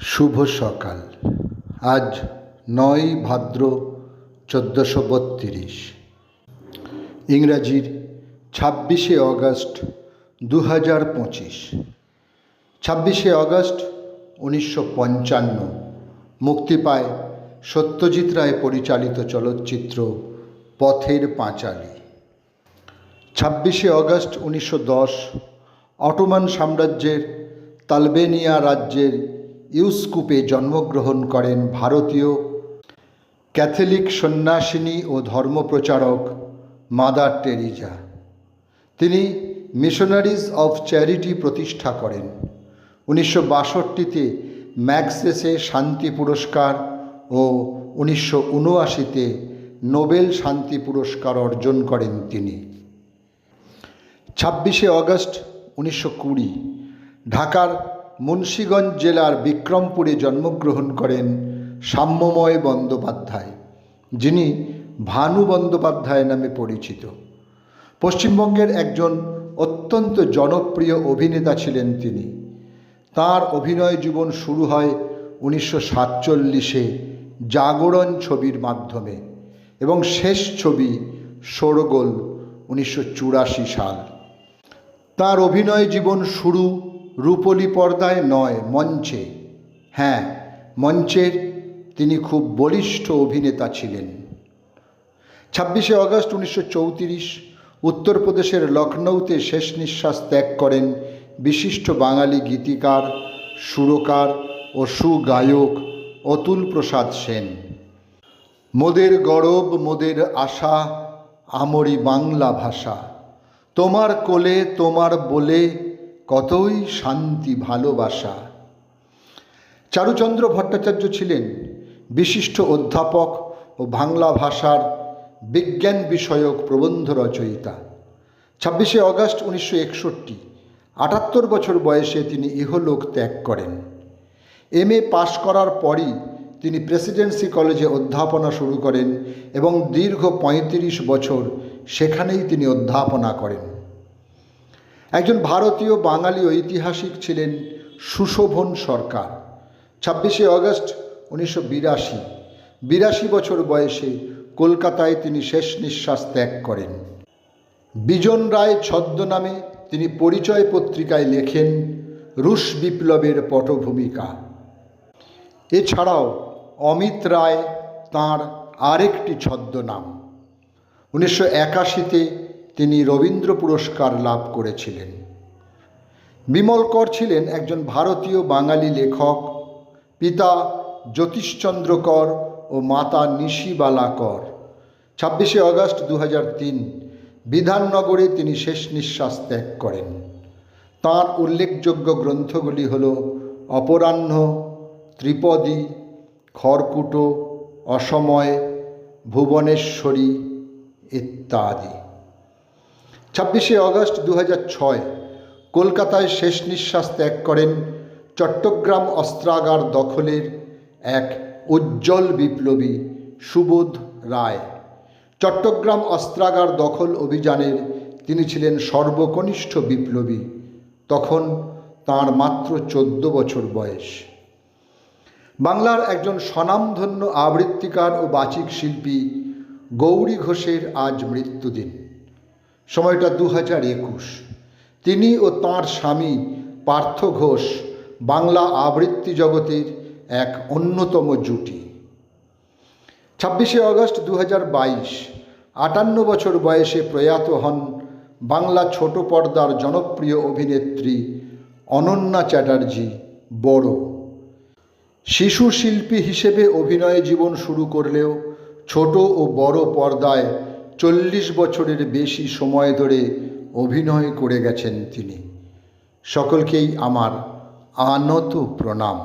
শুভ সকাল। আজ ৯ ভাদ্র ১৪৩২, ইংরাজির ২৬শে অগস্ট ২০২৫। ২৬শে অগস্ট ১৯৫৫ মুক্তি পায় সত্যজিৎ রায় পরিচালিত চলচ্চিত্র পথের পাঁচালী। ২৬শে অগস্ট ১৯১০ অটোমান সাম্রাজ্যের তালবেনিয়া রাজ্যের ইউস্কুপে জন্মগ্রহণ করেন ভারতীয় ক্যাথলিক সন্ন্যাসিনী ও ধর্মপ্রচারক মাদার টেরিজা। তিনি মিশনারিজ অফ চ্যারিটি প্রতিষ্ঠা করেন। ১৯৬২তে ম্যাগসেসে শান্তি পুরস্কার ও ১৯৭৯তে নোবেল শান্তি পুরস্কার অর্জন করেন তিনি। ২৬শে অগস্ট ১৯২০ ঢাকার মুন্সিগঞ্জ জেলার বিক্রমপুরে জন্মগ্রহণ করেন সাম্যময় বন্দ্যোপাধ্যায়, যিনি ভানু বন্দ্যোপাধ্যায় নামে পরিচিত। পশ্চিমবঙ্গের একজন অত্যন্ত জনপ্রিয় অভিনেতা ছিলেন তিনি। তাঁর অভিনয় জীবন শুরু হয় ১৯৪৭-এ জাগরণ ছবির মাধ্যমে এবং শেষ ছবি শোরগোল ১৯৮৪ সাল। তাঁর অভিনয় জীবন শুরু রূপলী পর্দায় নয়, মঞ্চে। হ্যাঁ, মঞ্চের তিনি খুব বলিষ্ঠ অভিনেতা ছিলেন। ২৬শে অগস্ট ১৯৩৪ উত্তরপ্রদেশের লখনৌতে শেষ নিঃশ্বাস ত্যাগ করেন বিশিষ্ট বাঙালি গীতিকার, সুরকার ও সুগায়ক অতুল প্রসাদ সেন। মোদের গরব মোদের আশা আমরি বাংলা ভাষা, তোমার কোলে তোমার বলে কতই শান্তি ভালোবাসা। চারুচন্দ্র ভট্টাচার্য ছিলেন বিশিষ্ট অধ্যাপক ও বাংলা ভাষার বিজ্ঞান বিষয়ক প্রবন্ধ রচয়িতা। ২৬শে অগস্ট ১৯৬১ ৭৮ বছর বয়সে তিনি ইহলোক ত্যাগ করেন। MA পাশ করার পরই তিনি প্রেসিডেন্সি কলেজে অধ্যাপনা শুরু করেন এবং দীর্ঘ ৩৫ বছর সেখানেই তিনি অধ্যাপনা করেন। একজন ভারতীয় বাঙালি ঐতিহাসিক ছিলেন সুশোভন সরকার। ২৬শে অগস্ট ১৯৮২ বছর বয়সে কলকাতায় তিনি শেষ নিঃশ্বাস ত্যাগ করেন। বিজন রায় ছদ্মনামে তিনি পরিচয় পত্রিকায় লেখেন রুশ বিপ্লবের পটভূমিকা। এছাড়াও অমিত রায় তাঁর আরেকটি ছদ্মনাম। ১৯৮১-তে তিনি রবীন্দ্র পুরস্কার লাভ করেছিলেন। বিমল কর ছিলেন একজন ভারতীয় বাঙালি লেখক। পিতা জ্যোতিষচন্দ্র কর ও মাতা নিশিবালা কর। ২৬শে অগস্ট ২০০৩ বিধাননগরে তিনি শেষ নিঃশ্বাস ত্যাগ করেন। তাঁর উল্লেখযোগ্য গ্রন্থগুলি হল অপরাহ্ন, ত্রিপদী, খড়কুটো, অসময়, ভুবনেশ্বরী ইত্যাদি। ২৬শে অগস্ট ২০০৬ কলকাতায় শেষ নিঃশ্বাস ত্যাগ করেন চট্টগ্রাম অস্ত্রাগার দখলের এক উজ্জ্বল বিপ্লবী সুবোধ রায়। চট্টগ্রাম অস্ত্রাগার দখল অভিযানের তিনি ছিলেন সর্বকনিষ্ঠ বিপ্লবী। তখন তাঁর মাত্র ১৪ বছর বয়স। বাংলার একজন স্বনামধন্য আবৃত্তিকার ও বাচিক শিল্পী গৌরী ঘোষের আজ মৃত্যুদিন। সময়টা ২০২১। তিনি ও তাঁর স্বামী পার্থ ঘোষ বাংলা আবৃত্তি জগতের এক অন্যতম জুটি। ২৬শে অগস্ট ২০২২ ৫৮ বছর বয়সে প্রয়াত হন বাংলা ছোট পর্দার জনপ্রিয় অভিনেত্রী অনন্যা চ্যাটার্জি বড়। শিশু শিল্পী হিসেবে অভিনয় জীবন শুরু করলেও ছোট ও বড় পর্দায় ৪০ বছরের বেশি সময় ধরে অভিনয় করে গেছেন তিনি। সকলকেই আমার আনত প্রণাম।